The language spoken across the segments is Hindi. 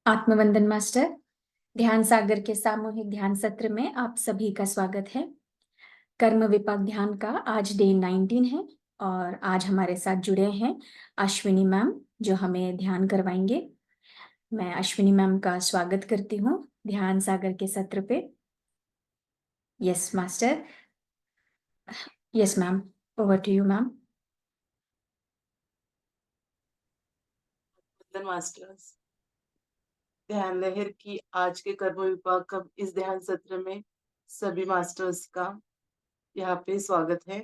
आत्मवंदन मास्टर। ध्यान सागर के सामूहिक ध्यान सत्र में आप सभी का स्वागत है। कर्म विपाक ध्यान का आज डे 19 है और आज हमारे साथ जुड़े हैं अश्विनी मैम जो हमें ध्यान करवाएंगे। मैं अश्विनी मैम का स्वागत करती हूँ ध्यान सागर के सत्र पे। Yes master. Yes ma'am, over to you ma'am. Masters, ध्यान लहर की आज के कर्म विभाग का इस ध्यान सत्र में सभी मास्टर्स का यहाँ पे स्वागत है।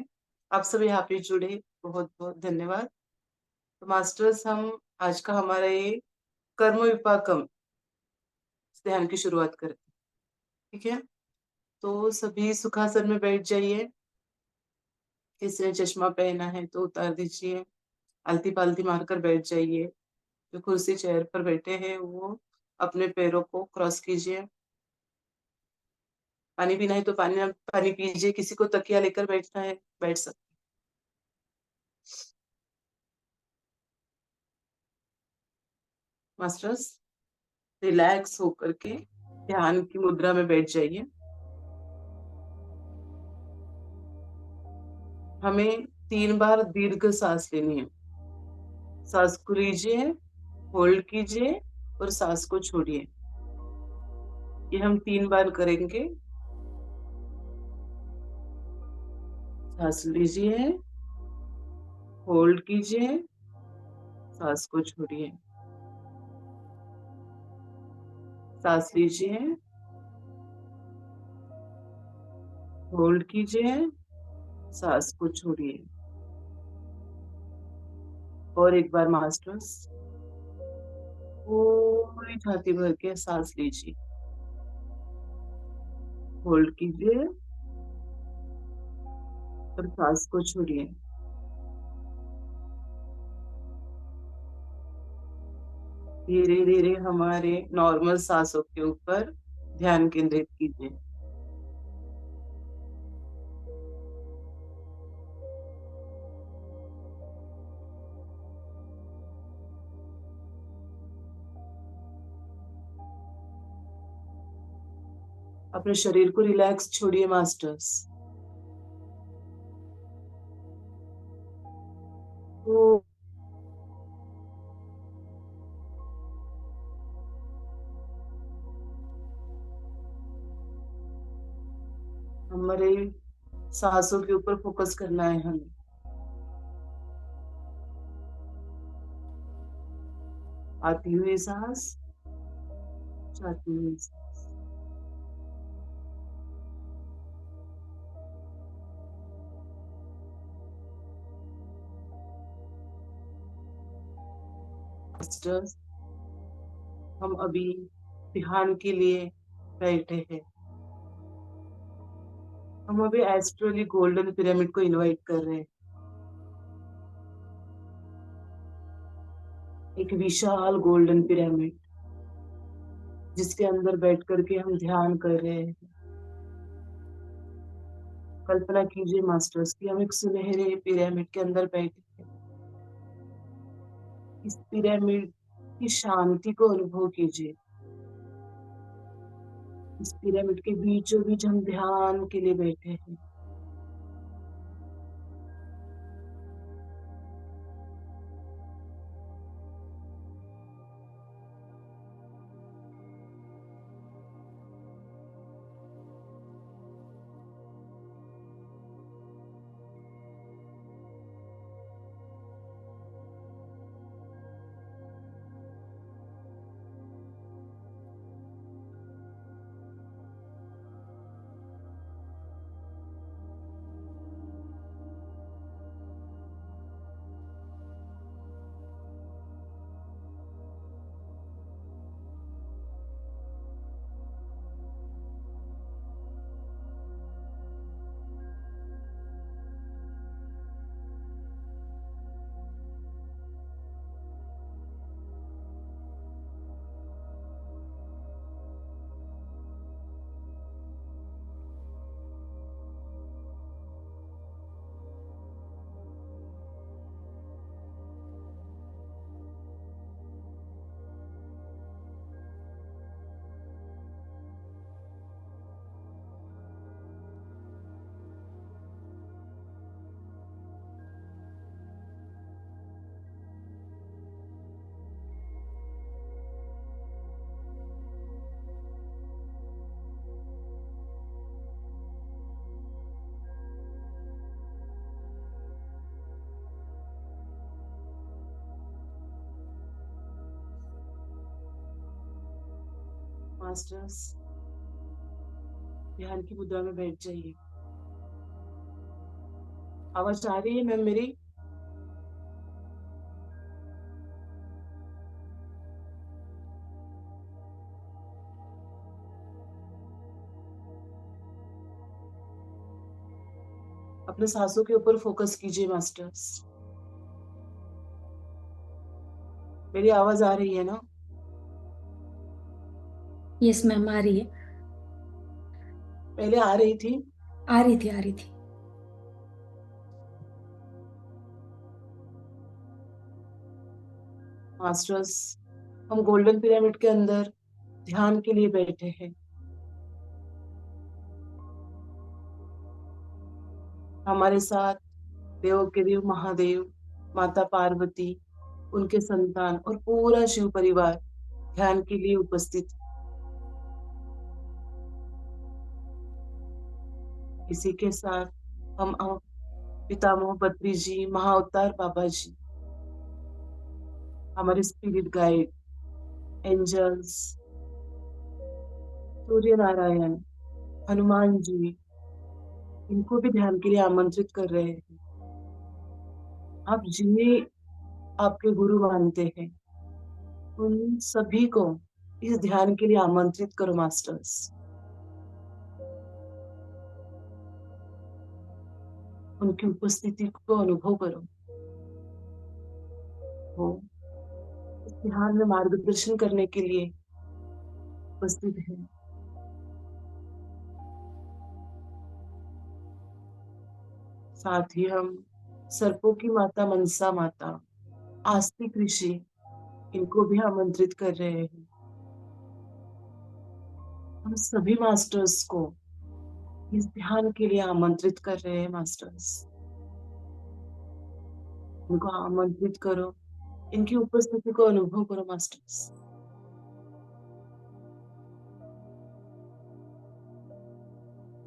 आप सब यहाँ पे जुड़े, बहुत बहुत धन्यवाद। तो मास्टर्स, हम आज का हमारा ये कर्म विपाकम ध्यान की शुरुआत करते हैं। ठीक है, तो सभी सुखासन में बैठ जाइए। किसी ने चश्मा पहना है तो उतार दीजिए, आलती पालती मारकर बैठ जाइए। जो कुर्सी चेयर पर बैठे हैं वो अपने पैरों को क्रॉस कीजिए। पानी पीना है तो पानी पीजिए। किसी को तकिया लेकर बैठना है, बैठ सकते। मास्टर्स, रिलैक्स होकर के ध्यान की मुद्रा में बैठ जाइए। हमें 3 बार दीर्घ सांस लेनी है। सांस को लीजिए, होल्ड कीजिए और सांस को छोड़िए। ये हम 3 बार करेंगे। सांस लीजिए, होल्ड कीजिए, सांस को छोड़िए। सांस लीजिए, होल्ड कीजिए, सांस को छोड़िए। और एक बार मास्टर्स, पूरी छाती भर के सांस लीजिए, होल्ड कीजिए और सांस को छोड़िए। धीरे धीरे हमारे नॉर्मल सांसों के ऊपर ध्यान केंद्रित कीजिए। अपने शरीर को रिलैक्स छोड़िए मास्टर्स। तो हमारे सांसों के ऊपर फोकस करना है हमें। आती हुई सांस, जाती हुई सांस। मास्टर्स, हम अभी ध्यान के लिए बैठे हैं। हम अभी एस्ट्रली गोल्डन पिरामिड को इनवाइट कर रहे हैं। एक विशाल गोल्डन पिरामिड जिसके अंदर बैठ करके हम ध्यान कर रहे हैं। कल्पना कीजिए मास्टर्स कि हम एक सुनहरे पिरामिड के अंदर बैठे हैं। इस पिरामिड की शांति को अनुभव कीजिए। इस पिरामिड के बीचों बीच हम ध्यान के लिए बैठे हैं। मास्टर्स ध्यान की मुद्रा में बैठ जाइए। आवाज आ रही है मैम मेरी? अपने सांसों के ऊपर फोकस कीजिए मास्टर्स। मेरी आवाज आ रही है ना? यस मैम, आ रही है। पहले आ रही थी? आ रही थी, आ रही थी। मास्टर्स, हम गोल्डन पिरामिड के अंदर ध्यान के लिए बैठे हैं। हमारे साथ देवों के देव महादेव, माता पार्वती, उनके संतान और पूरा शिव परिवार ध्यान के लिए उपस्थित है। इसी के साथ हम पितामह बद्री जी, महाअवतार बाबा जी, हमारे spirit guide, angels, Surya Narayan, Hanuman ji, इनको भी ध्यान के लिए आमंत्रित कर रहे हैं। आप जिन्हें आपके गुरु मानते हैं, उन सभी को इस ध्यान के लिए आमंत्रित करो मास्टर्स। उनकी उपस्थिति को अनुभव करो। वो इस ध्यान में मार्गदर्शन करने के लिए उपस्थित है। साथ ही हम सर्पों की माता मनसा माता, आस्तिक ऋषि, इनको भी आमंत्रित कर रहे हैं। हम सभी मास्टर्स को इस ध्यान के लिए आमंत्रित कर रहे हैं मास्टर्स। उनको आमंत्रित करो, इनकी उपस्थिति को अनुभव करो मास्टर्स।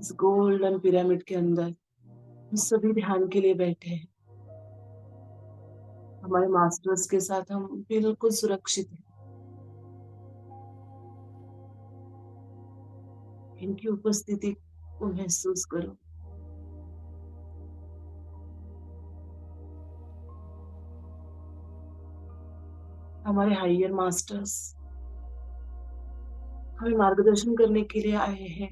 इस गोल्डन पिरामिड के अंदर हम सभी ध्यान के लिए बैठे हैं। हमारे मास्टर्स के साथ हम बिल्कुल सुरक्षित हैं। इनकी उपस्थिति को महसूस करो। हमारे हायर मास्टर्स हमें मार्गदर्शन करने के लिए आए हैं।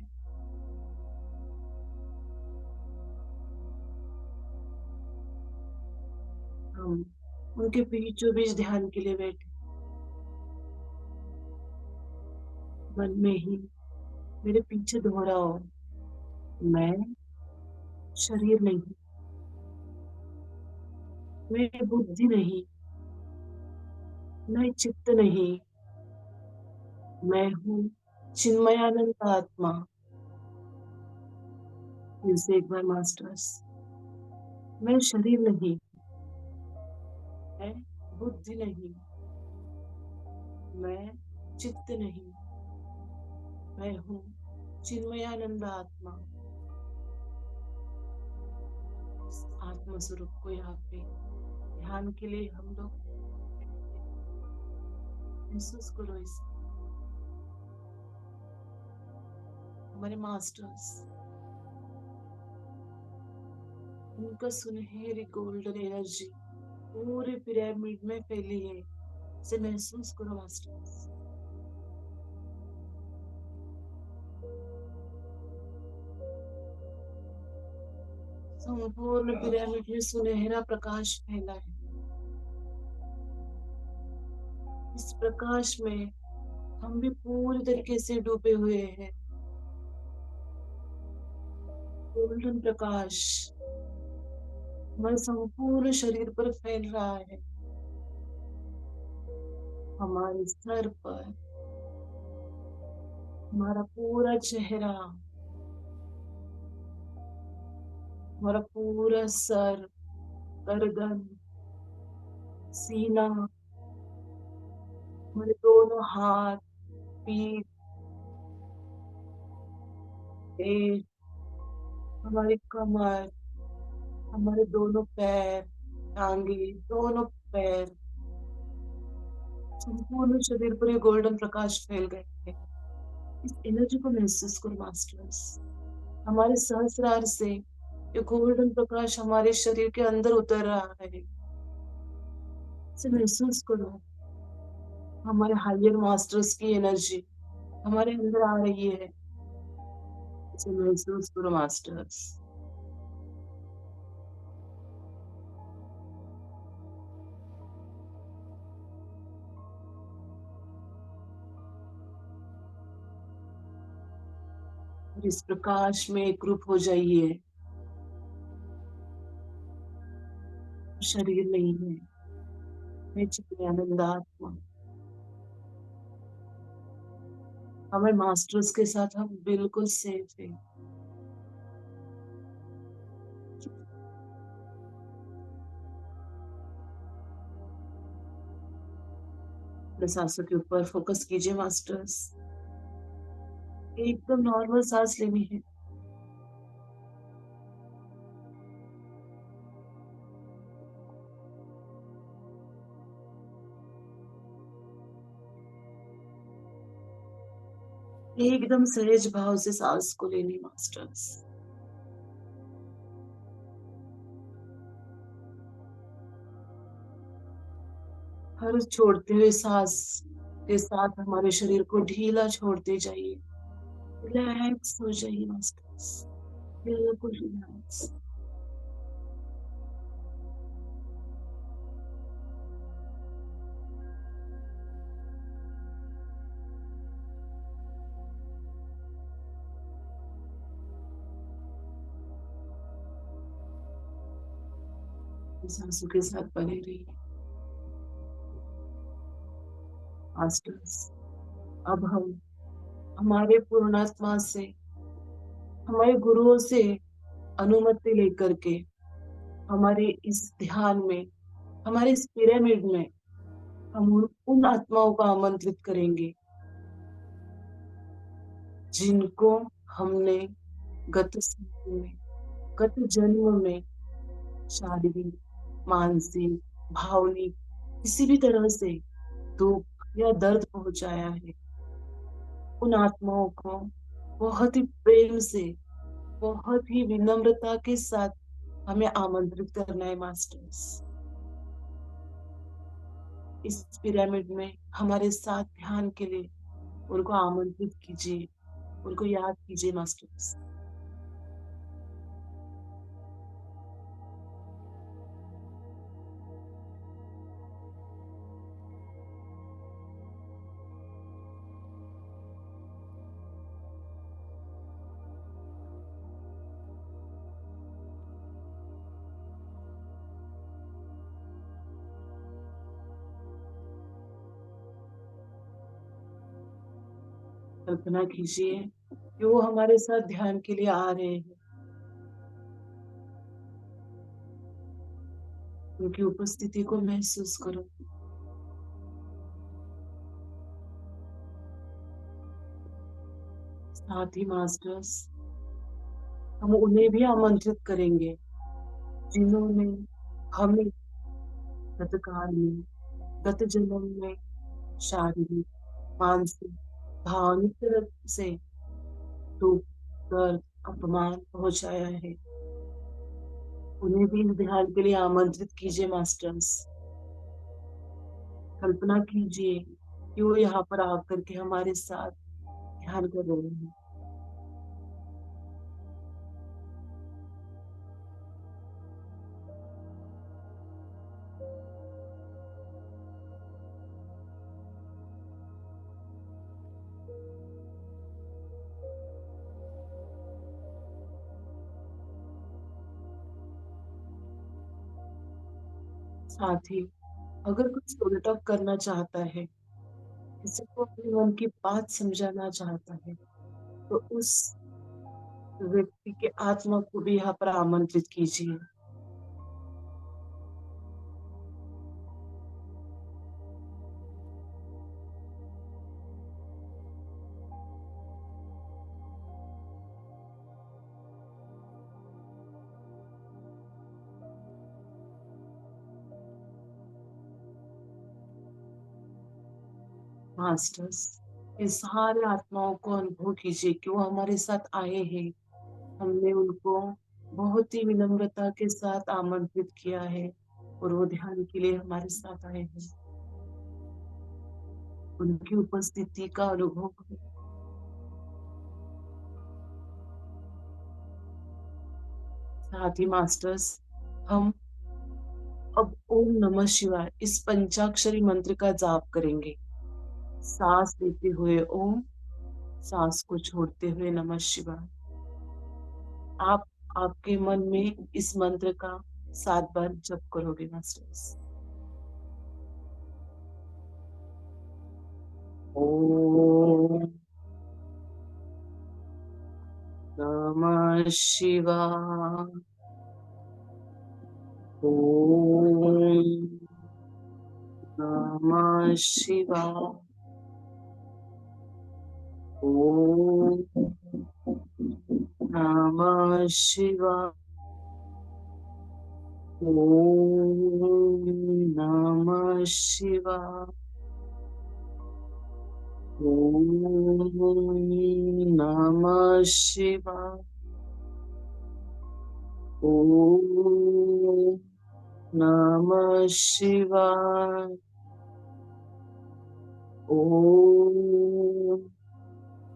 हम उनके बीचों बीच ध्यान के लिए बैठे। मन में ही मेरे पीछे दोहराओ, मैं शरीर नहीं, मैं बुद्धि नहीं, मैं चित्त नहीं, मैं हूँ चिन्मयानंद आत्मा। फिर से एक बार मास्टर्स, मैं शरीर नहीं, मैं बुद्धि नहीं, मैं चित्त नहीं, मैं हूँ चिन्मयानंद आत्मा। इस आत्म स्वरूप को यहाँ पे ध्यान के लिए हम लोग महसूस करो। इसे हमारे मास्टर्स, उनका सुनहरी गोल्डन एनर्जी पूरे पिरामिड में फैली है। इसे महसूस करो मास्टर्स। संपूर्ण पिरामिड में सुनहरा प्रकाश फैला है। इस प्रकाश में हम भी पूरी तरीके से डूबे हुए हैं। गोल्डन प्रकाश हमारे संपूर्ण शरीर पर फैल रहा है। हमारे सर पर, हमारा पूरा चेहरा, हमारा पूरा सर, गर्दन, सीना, हमारे दोनों हाथ, पीठ, पेट, हमारी कमर, हमारे दोनों पैर, टांगे, दोनों पैर, संपूर्ण शरीर पर ये गोल्डन प्रकाश फैल गए हैं। इस एनर्जी को महसूस करो मास्टर्स। हमारे सहस्रार से ये गोल्डन प्रकाश हमारे शरीर के अंदर उतर रहा है। इसे महसूस करो। हमारे हायर मास्टर्स की एनर्जी हमारे अंदर आ रही है। इसे महसूस करो मास्टर्स। और इस प्रकाश में एक रूप हो जाइए। शरीर नहीं है, मैं चित्त आत्मा। हमारे मास्टर्स के साथ हम बिल्कुल सेफ है। अपने सांसों के ऊपर फोकस कीजिए मास्टर्स। एकदम नॉर्मल सांस लेनी है। एकदम सहज भाव से सांस को लेनी मास्टर्स। हर छोड़ते हुए सांस के साथ हमारे शरीर को ढीला छोड़ते जाइए। रिलैक्स हो जाइए मास्टर्स, बिल्कुल रिलैक्स। सांसों के साथ बने रहिए मास्टर्स। अब हम हमारे पूर्णात्मा से, हमारे गुरुओं से अनुमति लेकर के हमारे इस ध्यान में, हमारे इस पिरामिड में हम उन आत्माओं को आमंत्रित करेंगे जिनको हमने गत समय में, गत जन्म में शारीरिक, मानसिक, भावनिक किसी भी तरह से दुख या दर्द पहुंचाया है। उन आत्माओं को बहुत ही प्रेम से, बहुत ही विनम्रता के साथ हमें आमंत्रित करना है मास्टर्स। इस पिरामिड में हमारे साथ ध्यान के लिए उनको आमंत्रित कीजिए, उनको याद कीजिए मास्टर्स। कल्पना कीजिए कि वो हमारे साथ ध्यान के लिए आ रहे हैं। उनकी उपस्थिति को महसूस करो। साथ ही मास्टर्स, हम उन्हें भी आमंत्रित करेंगे जिन्होंने हमें गतकाल में, गत जन्म में शारीरिक, मानसिक, भावनिक तरफ से दुख, दर्द, अपमान पहुंचाया है। उन्हें भी इस ध्यान के लिए आमंत्रित कीजिए मास्टर्स। कल्पना कीजिए कि वो यहाँ पर आकर के हमारे साथ ध्यान कर रहे हैं। साथ ही अगर कुछ उल्टा करना चाहता है, किसी को अपने मन की बात समझाना चाहता है, तो उस व्यक्ति के आत्मा को भी यहाँ पर आमंत्रित कीजिए। मास्टर्स, ये सारे आत्माओं को अनुभव कीजिए कि वो हमारे साथ आए हैं। हमने उनको बहुत ही विनम्रता के साथ आमंत्रित किया है और वो ध्यान के लिए हमारे साथ आए हैं। उनकी उपस्थिति का अनुभव करें। साथ ही मास्टर्स, हम अब ओम नमः शिवाय इस पंचाक्षरी मंत्र का जाप करेंगे। सांस लेते हुए ओम, सांस को छोड़ते हुए नमः शिवाय। आप आपके मन में इस मंत्र का 7 बार जप करोगे मास्टर्स। ओम नमः शिवाय। ओम नमः शिवाय। ओम नमः शिवाय। ओम नमः शिवाय। ओम नमः शिवाय। ओम नमः शिवाय। ओम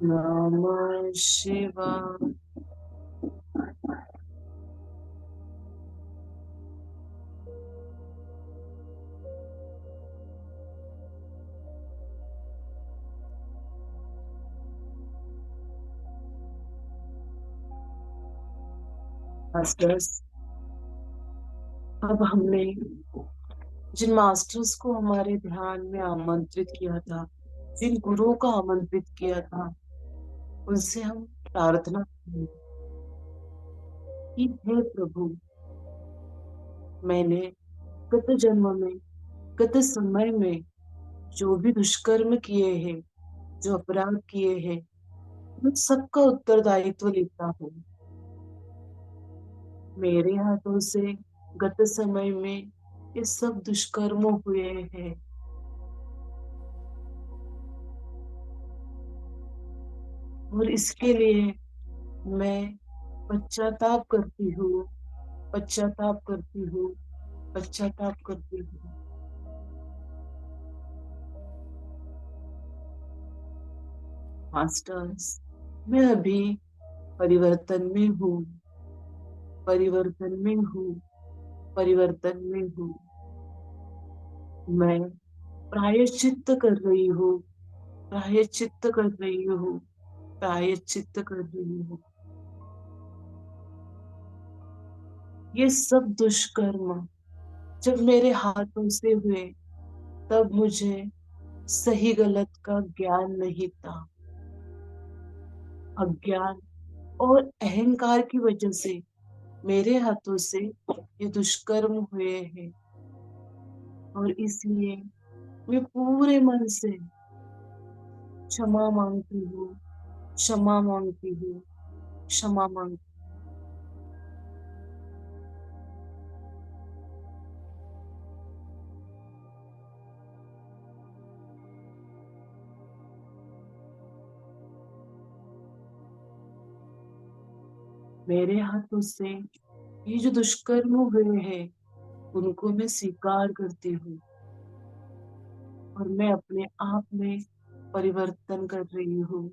नमः शिवाय। मास्टर्स, अब हमने जिन मास्टर्स को हमारे ध्यान में आमंत्रित किया था, जिन गुरुओं को आमंत्रित किया था, उनसे हम प्रार्थना करें कि हे प्रभु, मैंने गत जन्म में, गत समय में जो भी दुष्कर्म किए हैं, जो अपराध किए हैं, उन सबका उत्तरदायित्व लेता हूँ। मेरे हाथों से गत समय में ये सब दुष्कर्म हुए हैं और इसके लिए मैं पश्चाताप करती हूँ, पश्चाताप करती हूँ, पश्चाताप करती हूँ। मास्टर्स, मैं अभी परिवर्तन में हूँ, परिवर्तन में हूँ, परिवर्तन में हूँ। मैं प्रायश्चित्त कर रही हूँ, प्रायश्चित्त कर रही हूँ, प्रायश्चित्त कर रही हूँ। ये सब दुष्कर्म जब मेरे हाथों से हुए, तब मुझे सही गलत का ज्ञान नहीं था। अज्ञान और अहंकार की वजह से मेरे हाथों से ये दुष्कर्म हुए हैं और इसलिए मैं पूरे मन से क्षमा मांगती हूँ, क्षमा मांगती हूँ, क्षमा मांगती हूँ। मेरे हाथों से ये जो दुष्कर्म हुए हैं, उनको मैं स्वीकार करती हूँ और मैं अपने आप में परिवर्तन कर रही हूँ,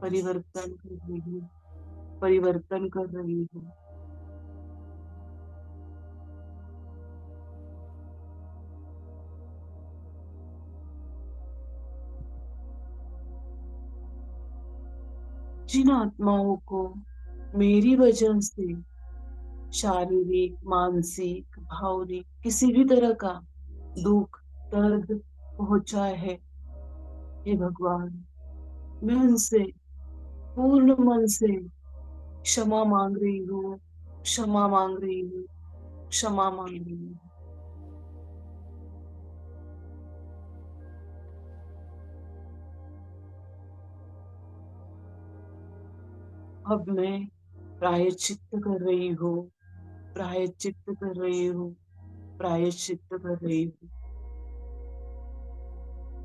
परिवर्तन कर रही हूँ, परिवर्तन कर रही हूँ। जिन आत्माओं को मेरी वजह से शारीरिक, मानसिक, भावनिक किसी भी तरह का दुख, दर्द पहुंचा है, हे भगवान, मैं उनसे पूर्ण मन से क्षमा मांग रही हूँ, क्षमा मांग रही हूँ, क्षमा मांग रही हूँ। अब मैं प्रायश्चित्त कर रही हूँ, प्रायश्चित्त कर रही हूँ, प्रायश्चित्त कर रही हूँ।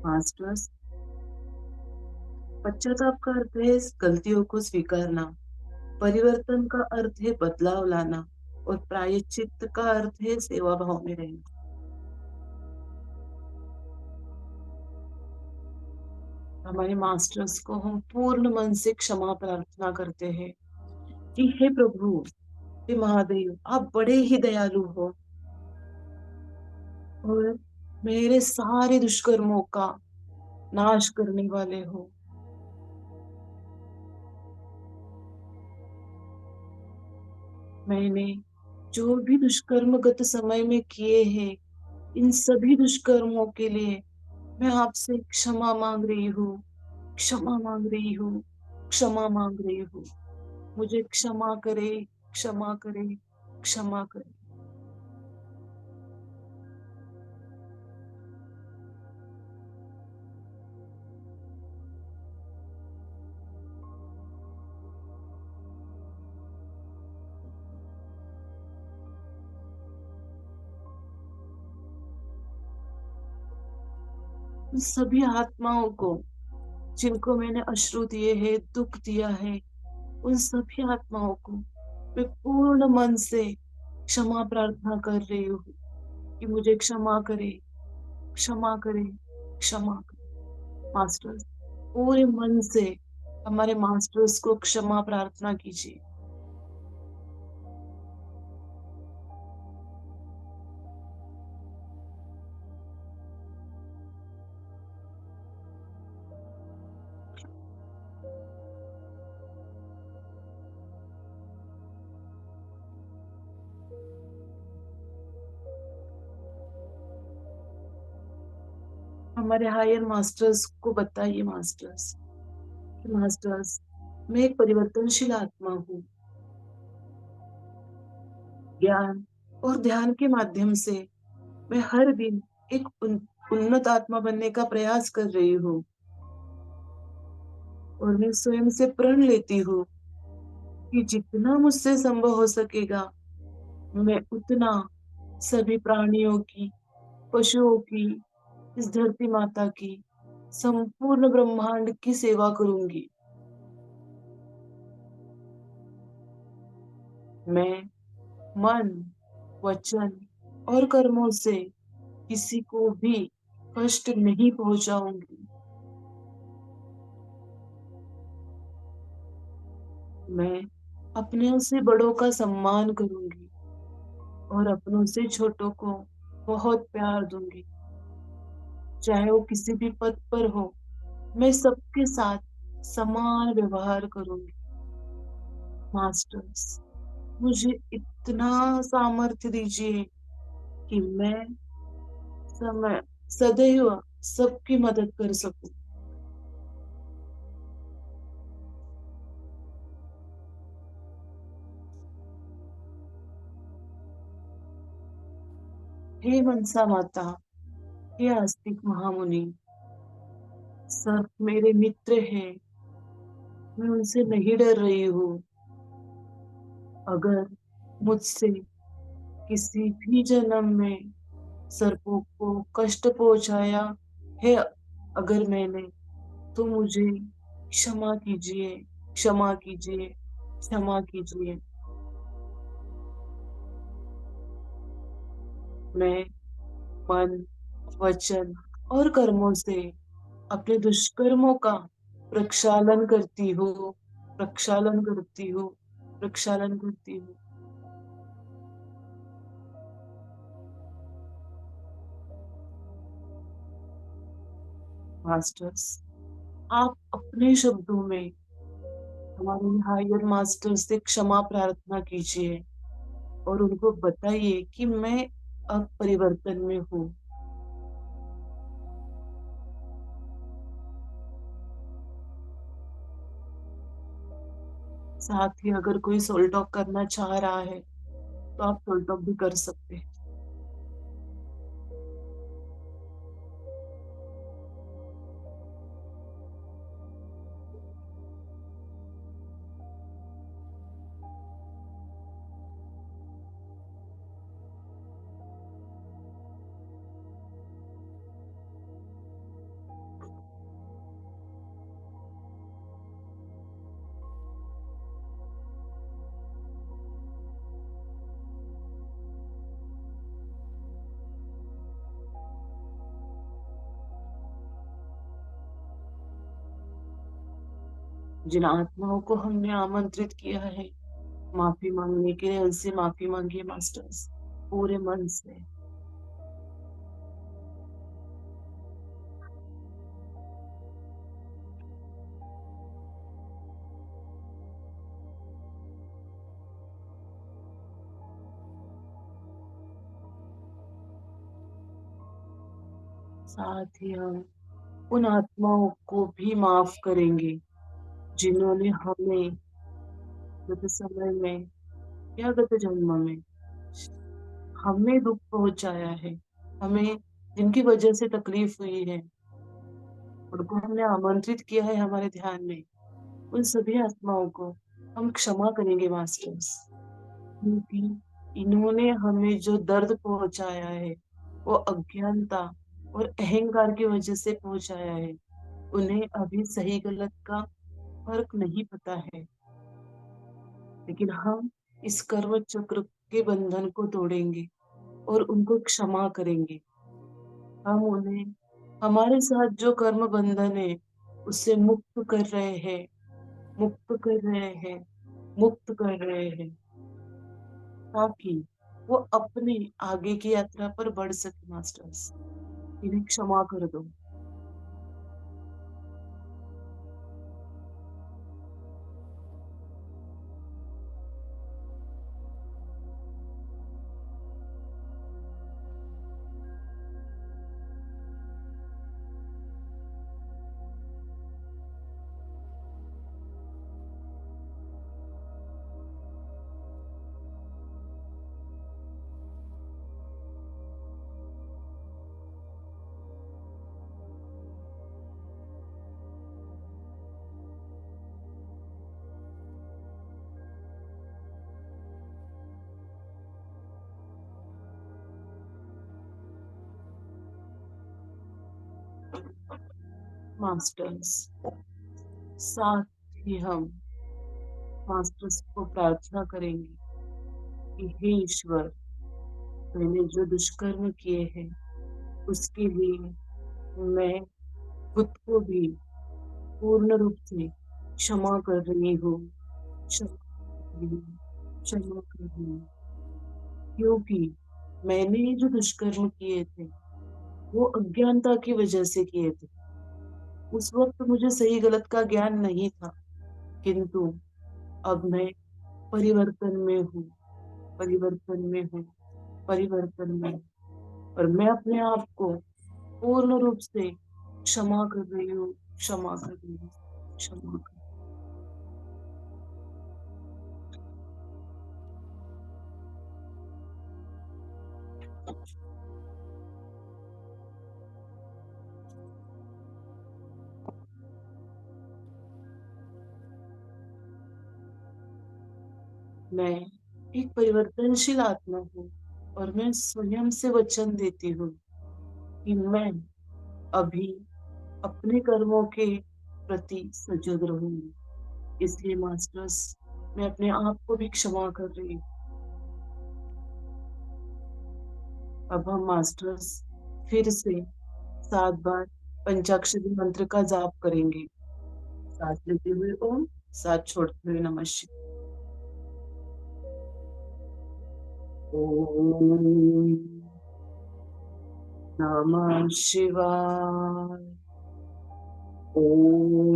मास्टर्स, पश्चाताप का अर्थ है गलतियों को स्वीकारना, परिवर्तन का अर्थ है बदलाव लाना और प्रायश्चित का अर्थ है सेवा भाव में रहना। हमारे मास्टर्स को हम पूर्ण मन से क्षमा प्रार्थना करते हैं कि हे प्रभु, हे महादेव, आप बड़े ही दयालु हो और मेरे सारे दुष्कर्मों का नाश करने वाले हो। मैंने जो भी दुष्कर्म गत समय में किए हैं, इन सभी दुष्कर्मों के लिए मैं आपसे क्षमा मांग रही हूँ, क्षमा मांग रही हूँ, क्षमा मांग रही हूँ। मुझे क्षमा करे, क्षमा करे, क्षमा करे। उन सभी आत्माओं को जिनको मैंने अश्रु दिए हैं, दुख दिया है, उन सभी आत्माओं को मैं पूर्ण मन से क्षमा प्रार्थना कर रही हूँ कि मुझे क्षमा करे, क्षमा करे, क्षमा करे। मास्टर्स, पूरे मन से हमारे मास्टर्स को क्षमा प्रार्थना कीजिए। हमारे हायर मास्टर्स को बताइए मास्टर्स कि मास्टर्स, मैं एक परिवर्तनशील आत्मा हूँ। ज्ञान और ध्यान के माध्यम से मैं हर दिन एक उन्नत आत्मा बनने का प्रयास कर रही हूँ और मैं स्वयं से प्रण लेती हूँ कि जितना मुझसे संभव हो सकेगा मैं उतना सभी प्राणियों की, पशुओं की, इस धरती माता की, संपूर्ण ब्रह्मांड की सेवा करूंगी। मैं मन, वचन और कर्मों से किसी को भी कष्ट नहीं पहुंचाऊंगी। मैं अपने से बड़ों का सम्मान करूंगी और अपनों से छोटों को बहुत प्यार दूंगी। चाहे वो किसी भी पद पर हो, मैं सबके साथ समान व्यवहार करूंगी। मास्टर्स, मुझे इतना सामर्थ्य दीजिए कि मैं समय सदैव सबकी मदद कर सकूं। हे मनसा माता, हे आस्तिक महामुनि, सब मेरे मित्र हैं। मैं उनसे नहीं डर रही हूँ। अगर मुझसे किसी भी जन्म में सर्पों को कष्ट पहुंचाया है, अगर मैंने, तो मुझे क्षमा कीजिए, क्षमा कीजिए, क्षमा कीजिए। मैं मन, वचन और कर्मों से अपने दुष्कर्मों का प्रक्षालन करती हूँ, प्रक्षालन करती हूँ, प्रक्षालन करती हूँ। मास्टर्स, आप अपने शब्दों में हमारे हायर मास्टर से क्षमा प्रार्थना कीजिए और उनको बताइए कि मैं अब परिवर्तन में हूँ। साथ ही अगर कोई सोल टॉक करना चाह रहा है तो आप सोल टॉक भी कर सकते हैं। जिन आत्माओं को हमने आमंत्रित किया है माफी मांगने के लिए, उनसे माफी मांगिए मास्टर्स, पूरे मन से। साथ ही हम उन आत्माओं को भी माफ करेंगे जिन्होंने हमें गत समय में या गत जन्म में हमें दुख पहुंचाया है, हमें जिनकी वजह से तकलीफ हुई है, उनको हमने आमंत्रित किया है हमारे ध्यान में, उन सभी आत्माओं को हम क्षमा करेंगे मास्टर्स, क्योंकि इन्होंने हमें जो दर्द पहुंचाया है वो अज्ञानता और अहंकार की वजह से पहुंचाया है। उन्हें अभी सही गलत का फर्क नहीं पता है, लेकिन हम इस कर्म चक्र के बंधन को तोड़ेंगे और उनको क्षमा करेंगे। हम उन्हें हमारे साथ जो कर्म बंधन है उससे मुक्त कर रहे हैं, मुक्त कर रहे हैं, मुक्त कर रहे हैं, ताकि वो अपने आगे की यात्रा पर बढ़ सके मास्टर्स। इन्हें क्षमा कर दो। मास्टर्स, साथ ही हम मास्टर्स को प्रार्थना करेंगे कि हे ईश्वर, मैंने जो दुष्कर्म किए हैं उसके लिए मैं खुद को भी पूर्ण रूप से क्षमा कर रही हूँ, क्षमा कर रही हूँ, क्षमा कर रही हूँ, क्योंकि मैंने ये जो दुष्कर्म किए थे वो अज्ञानता की वजह से किए थे। उस वक्त मुझे सही गलत का ज्ञान नहीं था, किंतु अब मैं परिवर्तन में हूँ, परिवर्तन में हूँ, परिवर्तन में हूँ। और मैं अपने आप को पूर्ण रूप से क्षमा कर रही हूँ, क्षमा कर रही हूँ, क्षमा कर। मैं एक परिवर्तनशील आत्मा हूँ और मैं स्वयं से वचन देती हूँ कि मैं अभी अपने कर्मों के प्रति सजग रहूंगी। इसलिए मास्टर्स, मैं अपने आप को भी क्षमा कर रही हूँ। अब हम मास्टर्स फिर से 7 बार पंचाक्षरी मंत्र का जाप करेंगे। सांस लेते हुए ओम, सांस छोड़ते हुए नमः शिवाय। ओम नमः शिवाय। ओम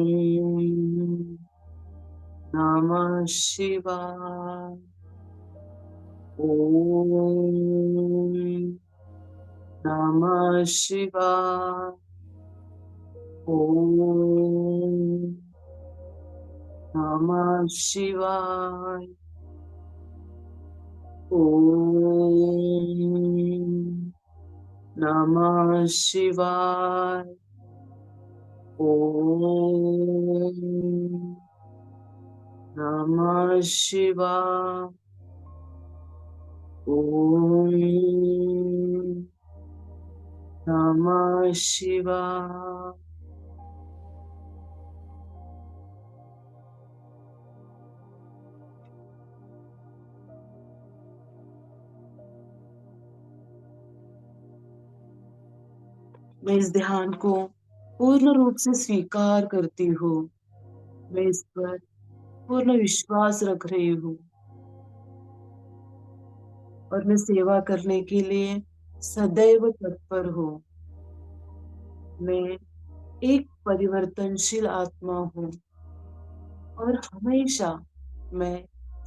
नमः शिवाय। ओम नमः शिवाय। ओम नमः शिवाय। ओम नमः शिवाय। ओम नमः शिवाय। ओम नमः शिवाय। मैं इस ध्यान को पूर्ण रूप से स्वीकार करती हूँ मैं इस पर पूर्ण विश्वास रख रही हूँ और मैं सेवा करने के लिए सदैव तत्पर हूँ। मैं एक परिवर्तनशील आत्मा हूँ और हमेशा मैं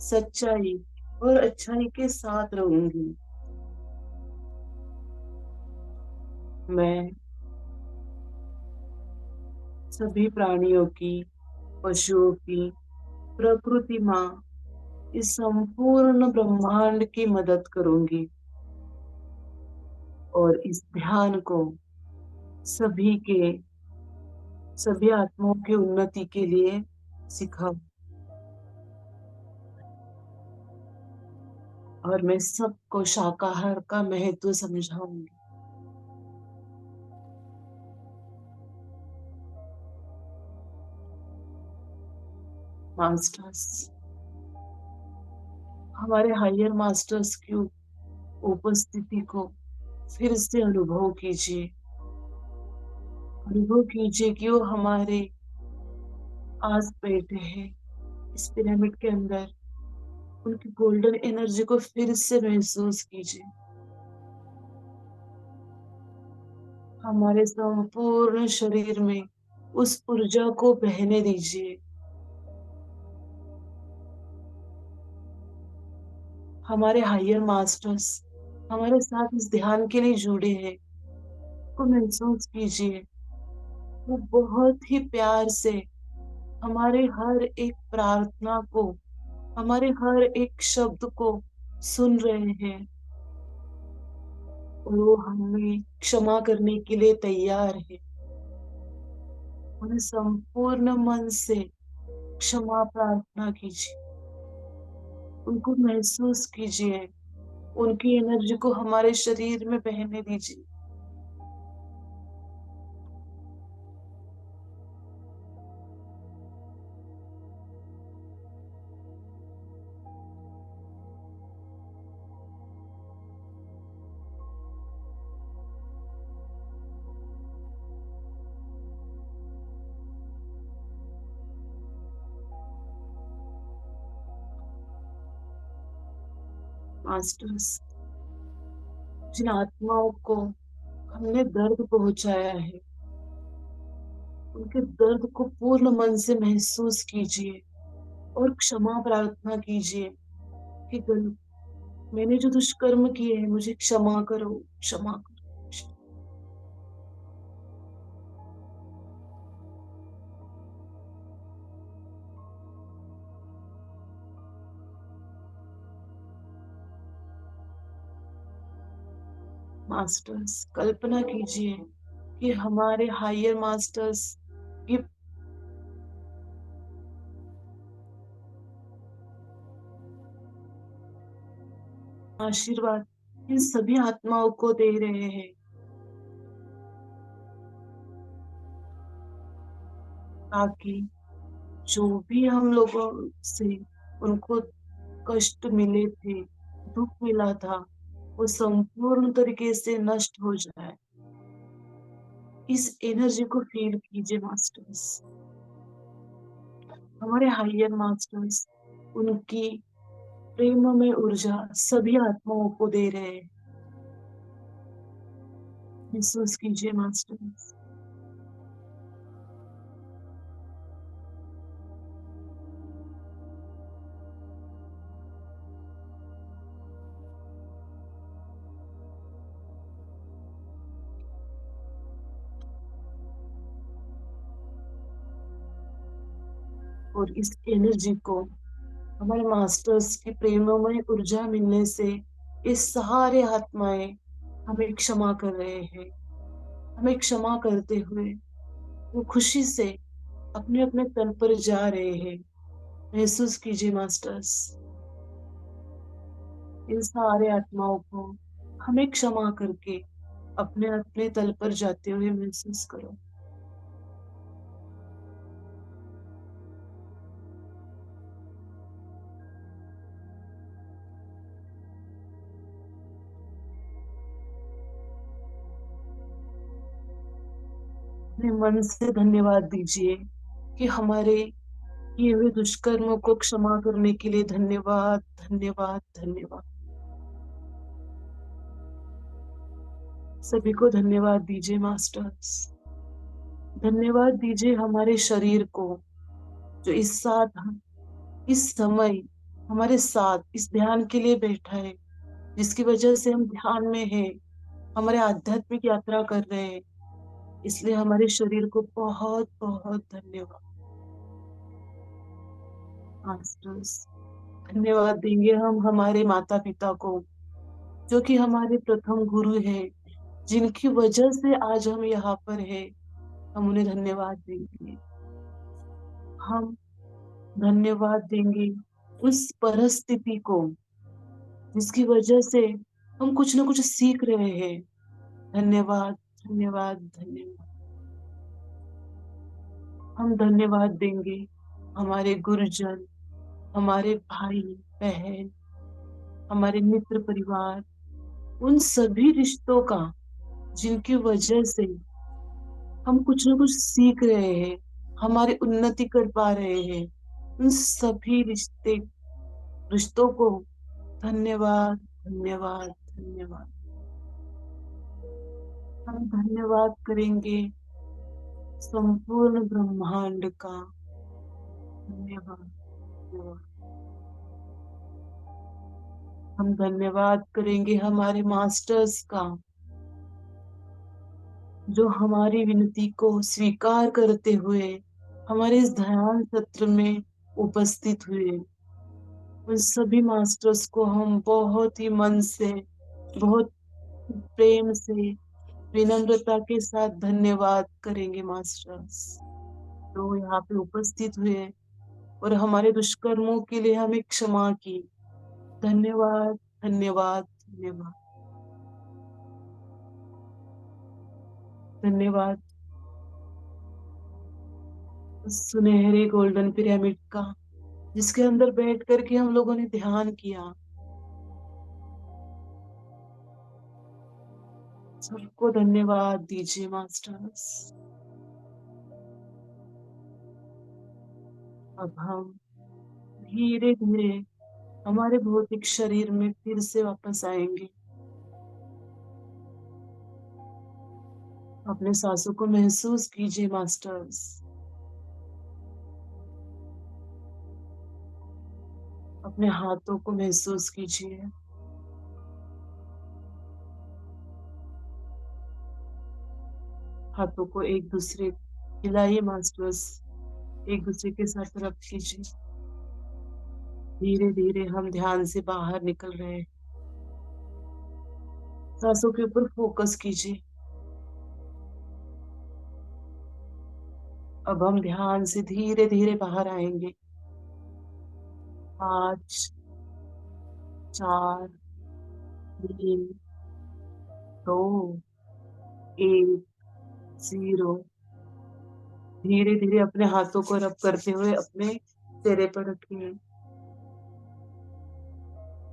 सच्चाई और अच्छाई के साथ रहूंगी। मैं सभी प्राणियों की, पशुओं की, प्रकृति माँ, इस संपूर्ण ब्रह्मांड की मदद करूंगी और इस ध्यान को सभी के सभी आत्माओं की उन्नति के लिए सिखाऊं और मैं सबको शाकाहार का महत्व समझाऊंगी। मास्टर्स, हमारे हायर मास्टर्स की उपस्थिति को फिर से अनुभव कीजिए कि वो हमारे आस बैठे हैं इस पिरामिड के अंदर। उनकी गोल्डन एनर्जी को फिर से महसूस कीजिए। हमारे संपूर्ण शरीर में उस ऊर्जा को बहने दीजिए। हमारे हायर मास्टर्स हमारे साथ इस ध्यान के लिए जुड़े हैं, को महसूस कीजिए। वो बहुत ही प्यार से हमारे हर एक प्रार्थना को, हमारे हर एक शब्द को सुन रहे हैं और वो हमें क्षमा करने के लिए तैयार है। उन्हें संपूर्ण मन से क्षमा प्रार्थना कीजिए। उनको महसूस कीजिए। उनकी एनर्जी को हमारे शरीर में बहने दीजिए। मास्टर्स, जिन आत्माओं को हमने दर्द पहुंचाया है, उनके दर्द को पूर्ण मन से महसूस कीजिए और क्षमा प्रार्थना कीजिए कि मैंने जो दुष्कर्म किए हैं मुझे क्षमा करो, क्षमा करो। मास्टर्स, कल्पना कीजिए कि हमारे हायर मास्टर्स की आशीर्वाद इन सभी आत्माओं को दे रहे हैं ताकि जो भी हम लोगों से उनको कष्ट मिले थे, दुख मिला था, वो संपूर्ण तरीके से नष्ट हो जाए। इस एनर्जी को फील कीजिए मास्टर्स। हमारे हायर मास्टर्स उनकी प्रेम में ऊर्जा सभी आत्माओं को दे रहे हैं। महसूस कीजिए मास्टर्स। और इस एनर्जी को हमारे मास्टर्स की प्रेममय ऊर्जा मिलने से ये सारे आत्माएं हमें क्षमा कर रहे हैं। हमें क्षमा करते हुए वो खुशी से अपने अपने तल पर जा रहे हैं। महसूस कीजिए मास्टर्स। इन सारे आत्माओं को हमें क्षमा करके अपने अपने तल पर जाते हुए महसूस करो। अपने मन से धन्यवाद दीजिए कि हमारे किए हुए दुष्कर्मों को क्षमा करने के लिए धन्यवाद, धन्यवाद, धन्यवाद। सभी को धन्यवाद दीजिए मास्टर्स। धन्यवाद दीजिए हमारे शरीर को, जो इस समय हमारे साथ इस ध्यान के लिए बैठा है, जिसकी वजह से हम ध्यान में हैं, हमारे आध्यात्मिक यात्रा कर रहे हैं। इसलिए हमारे शरीर को बहुत बहुत धन्यवाद मास्टर्स। धन्यवाद देंगे हम हमारे माता पिता को, जो कि हमारे प्रथम गुरु हैं, जिनकी वजह से आज हम यहाँ पर हैं। हम उन्हें धन्यवाद देंगे। हम धन्यवाद देंगे उस परिस्थिति को, जिसकी वजह से हम कुछ ना कुछ सीख रहे हैं। धन्यवाद, धन्यवाद, धन्यवाद। हम धन्यवाद देंगे हमारे गुरुजन, हमारे भाई बहन, हमारे मित्र परिवार, उन सभी रिश्तों का, जिनकी वजह से हम कुछ ना कुछ सीख रहे हैं, हमारी उन्नति कर पा रहे हैं। उन सभी रिश्तों को धन्यवाद, धन्यवाद, धन्यवाद। हम धन्यवाद करेंगे संपूर्ण ब्रह्मांड का। धन्यवाद, धन्यवाद। हम धन्यवाद करेंगे हमारे मास्टर्स का, जो हमारी विनती को स्वीकार करते हुए हमारे इस ध्यान सत्र में उपस्थित हुए। उन सभी मास्टर्स को हम बहुत ही मन से, बहुत प्रेम से, विनम्रता के साथ धन्यवाद करेंगे मास्टर्स, तो यहाँ पे उपस्थित हुए और हमारे दुष्कर्मों के लिए हमें क्षमा की। धन्यवाद, धन्यवाद, धन्यवाद, धन्यवाद। उस सुनहरे गोल्डन पिरामिड का, जिसके अंदर बैठ करके हम लोगों ने ध्यान किया। सबको धन्यवाद दीजिए मास्टर्स। अब हम धीरे धीरे हमारे भौतिक शरीर में फिर से वापस आएंगे। अपने सांसों को महसूस कीजिए मास्टर्स। अपने हाथों को महसूस कीजिए। हाथों को एक दूसरे हिलाइए मास्टर्स, एक दूसरे के साथ रब कीजिए। धीरे धीरे हम ध्यान से बाहर निकल रहे हैं। सांसों के ऊपर फोकस कीजिए। अब हम ध्यान से धीरे धीरे बाहर आएंगे। 5, 4, 3, 2, 1, 0। धीरे धीरे अपने हाथों को रब करते हुए अपने चेहरे पर रखिए।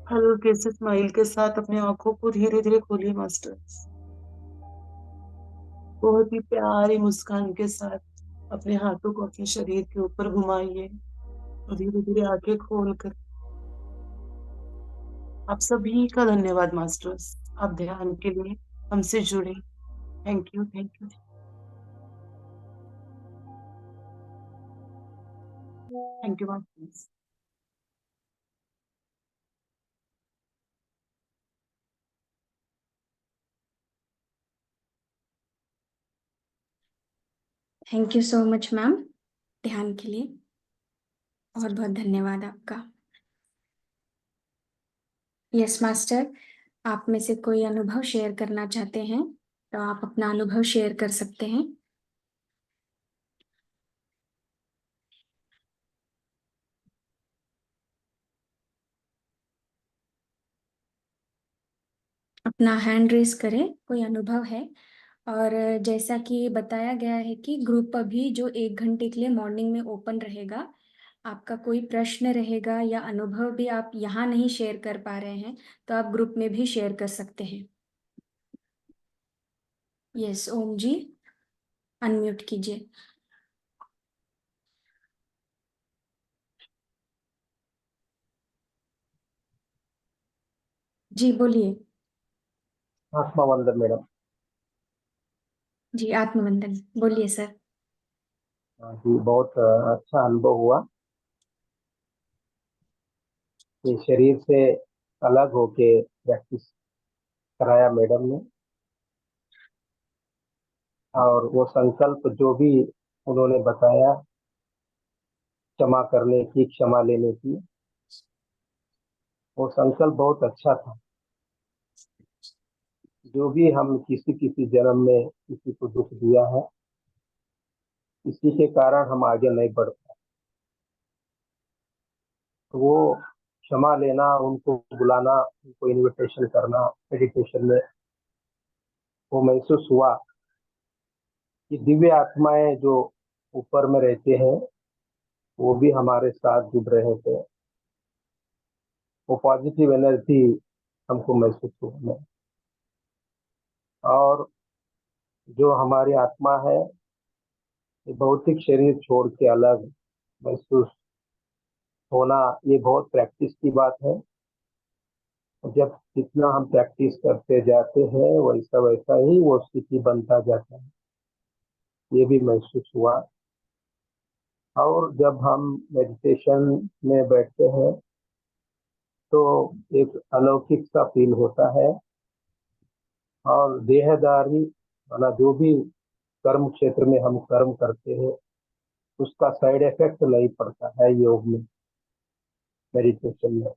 हल्के से स्माइल के साथ अपनी आंखों को धीरे धीरे खोलिए मास्टर्स। बहुत ही प्यारी मुस्कान के साथ अपने हाथों को अपने शरीर के ऊपर घुमाइए और धीरे धीरे आंखें खोल कर। आप सभी का धन्यवाद मास्टर्स, आप ध्यान के लिए हमसे जुड़े। Thank you, thank you, thank you masters. Thank you so much ma'am, ध्यान के लिए बहुत बहुत धन्यवाद आपका। यस मास्टर, आप में से कोई अनुभव शेयर करना चाहते हैं तो आप अपना अनुभव शेयर कर सकते हैं। अपना हैंड रेस करें, कोई अनुभव है। और जैसा कि बताया गया है कि ग्रुप अभी जो 1 घंटे के लिए मॉर्निंग में ओपन रहेगा, आपका कोई प्रश्न रहेगा या अनुभव भी आप यहाँ नहीं शेयर कर पा रहे हैं तो आप ग्रुप में भी शेयर कर सकते हैं। यस ओम जी, अनम्यूट कीजिए। जी बोलिए। आत्मा वंदन मैडम। जी आत्मवंदन बोलिए सर। हाँ जी, बहुत अच्छा अनुभव हुआ कि शरीर से अलग होके प्रैक्टिस कराया मैडम ने। और वो संकल्प जो भी उन्होंने बताया, क्षमा करने की, क्षमा लेने की, वो संकल्प बहुत अच्छा था। जो भी हम किसी किसी जन्म में किसी को दुख दिया है, इसी के कारण हम आगे नहीं बढ़ पाए। तो वो क्षमा लेना, उनको बुलाना, उनको इनविटेशन करना मेडिटेशन में, वो महसूस हुआ कि दिव्य आत्माएं जो ऊपर में रहते हैं वो भी हमारे साथ जुड़ रहे थे। वो पॉजिटिव एनर्जी हमको महसूस हुआ। और जो हमारी आत्मा है, ये भौतिक शरीर छोड़ के अलग महसूस होना, ये बहुत प्रैक्टिस की बात है। जब जितना हम प्रैक्टिस करते जाते हैं वैसा वैसा ही वो स्थिति बनता जाता है, ये भी महसूस हुआ। और जब हम मेडिटेशन में बैठते हैं तो एक अलौकिक सा फील होता है। और देहदारी वाला जो भी कर्म क्षेत्र में हम कर्म करते हैं, उसका साइड इफेक्ट नहीं पड़ता है योग में, मेडिटेशन में।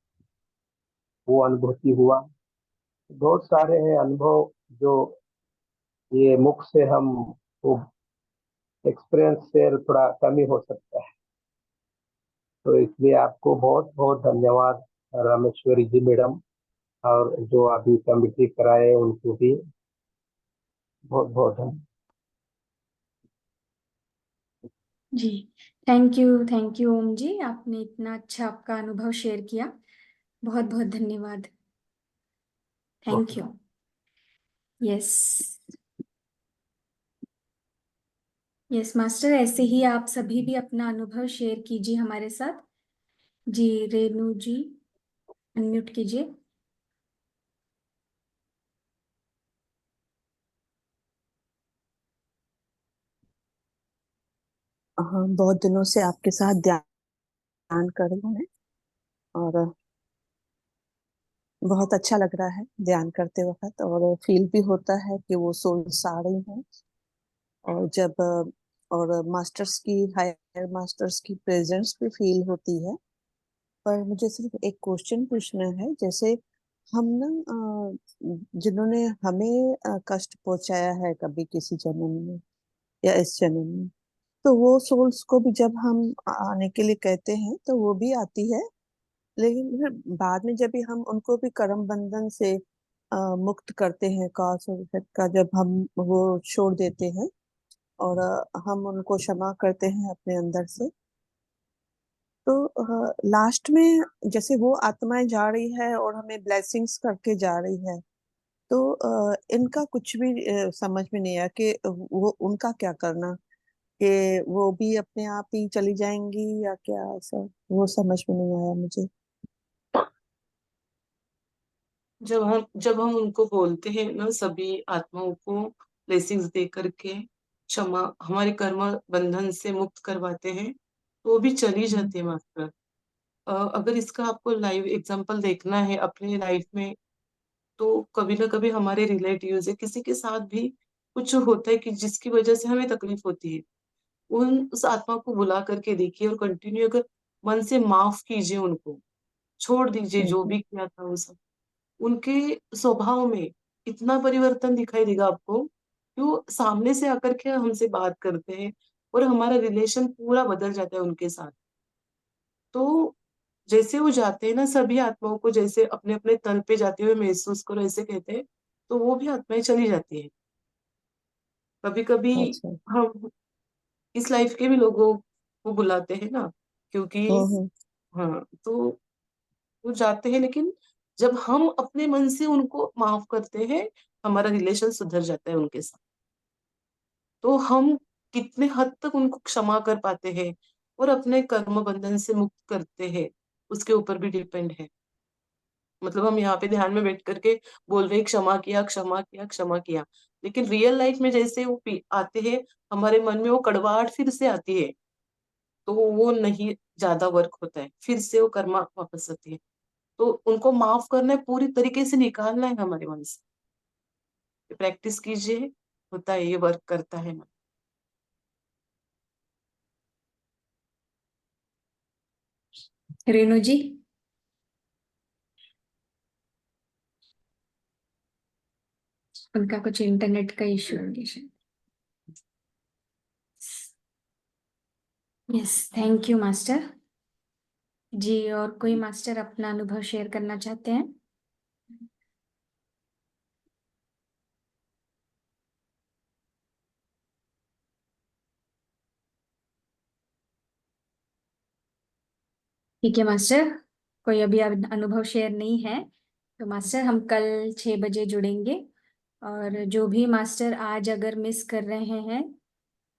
वो अनुभूति हुआ। बहुत सारे हैं अनुभव जो ये मुख से हम वो एक्सपीरियंस से थोड़ा कम ही हो सकता है। तो इसलिए आपको बहुत बहुत धन्यवाद रामेश्वरी जी मैडम, और जो अभी कमिटी कराए उनको भी बहुत बहुत धन्यवाद। जी थैंक यू ओम जी, आपने इतना अच्छा आपका अनुभव शेयर किया। बहुत बहुत धन्यवाद। Thank okay. You. Yes. Yes master, ऐसे ही आप सभी भी अपना अनुभव शेयर कीजिए हमारे साथ। जी रेनू जी अनम्यूट कीजिए। हाँ, बहुत दिनों से आपके साथ ध्यान कर रही हूँ मैं, और बहुत अच्छा लग रहा है ध्यान करते वक्त। और फील भी होता है कि वो सोल्स आ रही हैं। और जब और मास्टर्स की, हायर मास्टर्स की प्रेजेंस भी फील होती है। पर मुझे सिर्फ एक क्वेश्चन पूछना है। जैसे हम ना जिन्होंने हमें कष्ट पहुंचाया है कभी किसी जन्म में या इस जन्म में, तो वो सोल्स को भी जब हम आने के लिए कहते हैं तो वो भी आती है। लेकिन फिर बाद में जब भी हम उनको भी कर्म बंधन से मुक्त करते हैं, कॉज और इफेक्ट का जब हम वो छोड़ देते हैं और हम उनको क्षमा करते हैं अपने अंदर से, तो लास्ट में जैसे वो आत्माएं जा रही है और हमें ब्लेसिंग्स करके जा रही है। तो इनका कुछ भी समझ में नहीं आया कि वो उनका क्या करना, कि वो भी अपने आप ही चली जाएंगी या क्या, ऐसा वो समझ में नहीं आया मुझे। जब हम उनको बोलते हैं ना, सभी आत्माओं को ब्लेसिंग्स दे करके क्षमा, हमारे कर्म बंधन से मुक्त करवाते हैं, तो वो भी चली हम्म। जाती है मास्टर। अगर इसका आपको लाइव एग्जांपल देखना है अपने लाइफ में, तो कभी ना कभी हमारे रिलेटिव्स है, किसी के साथ भी कुछ होता है कि जिसकी वजह से हमें तकलीफ होती है, उस आत्मा को बुला करके देखिए और कंटिन्यू अगर मन से माफ कीजिए, उनको छोड़ दीजिए जो हम्म। भी किया था वो सब। उनके स्वभाव में इतना परिवर्तन दिखाई देगा आपको कि वो सामने से आकर के हमसे बात करते हैं और हमारा रिलेशन पूरा बदल जाता है उनके साथ। तो जैसे वो जाते हैं ना, सभी आत्माओं को जैसे अपने अपने तल पे जाते हुए महसूस करो, ऐसे कहते हैं, तो वो भी आत्माएं चली जाती है। कभी कभी अच्छा। हम इस लाइफ के भी लोगों को बुलाते हैं ना, क्योंकि हम्म। हाँ, तो वो जाते हैं, लेकिन जब हम अपने मन से उनको माफ करते हैं, हमारा रिलेशन सुधर जाता है उनके साथ। तो हम कितने हद तक उनको क्षमा कर पाते हैं और अपने कर्म बंधन से मुक्त करते हैं, उसके ऊपर भी डिपेंड है। मतलब हम यहाँ पे ध्यान में बैठ करके बोल रहे हैं क्षमा किया, क्षमा किया, क्षमा किया, लेकिन रियल लाइफ में जैसे वो आते हैं हमारे मन में, वो कड़वाहट फिर से आती है, तो वो नहीं ज्यादा वर्क होता है, फिर से वो कर्मा वापस आती है, तो उनको माफ करना है, पूरी तरीके से निकालना है हमारे मन से। प्रैक्टिस कीजिए, होता है, ये वर्क करता है मन। रेणु जी। उनका कुछ इंटरनेट का इश्यू है। यस, थैंक यू मास्टर जी। और कोई मास्टर अपना अनुभव शेयर करना चाहते हैं? ठीक है मास्टर, कोई अभी अनुभव शेयर नहीं है तो मास्टर हम कल 6 बजे जुड़ेंगे। और जो भी मास्टर आज अगर मिस कर रहे हैं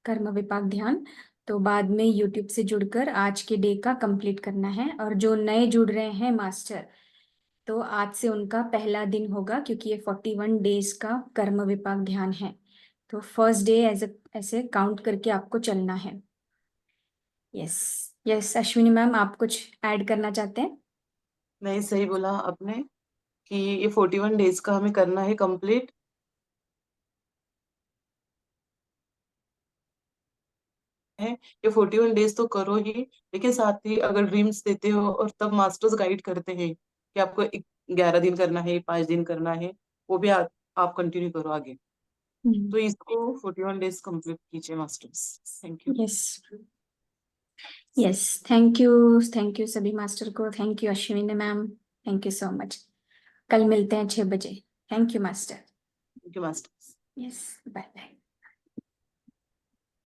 कर्म विपाक ध्यान, तो बाद में यूट्यूब से जुड़कर आज के डे का कंप्लीट करना है। और जो नए जुड़ रहे हैं मास्टर, तो आज से उनका पहला दिन होगा, क्योंकि ये 41 डेज का कर्म विपाक ध्यान है। तो फर्स्ट डे ऐसे काउंट करके आपको चलना है। यस यस, अश्विनी मैम आप कुछ ऐड करना चाहते हैं? नहीं, सही बोला आपने कि ये 41 डेज का हमें करना है कंप्लीट। है, ये 41 डेज तो करो ही, लेकिन साथ ही अगर ड्रीम्स देते हो और तब मास्टर्स गाइड करते हैं कि आपको 11 दिन करना है, 5 दिन करना है, वो भी आप कंटिन्यू करो आगे। तो इसको 41 डेज कंप्लीट कीजिए masters. Thank you. Yes yes, thank you सभी मास्टर को। Thank you Ashwini ma'am, thank you so much. कल मिलते हैं 6 बजे। Thank you master. Thank you masters. Yes, bye bye.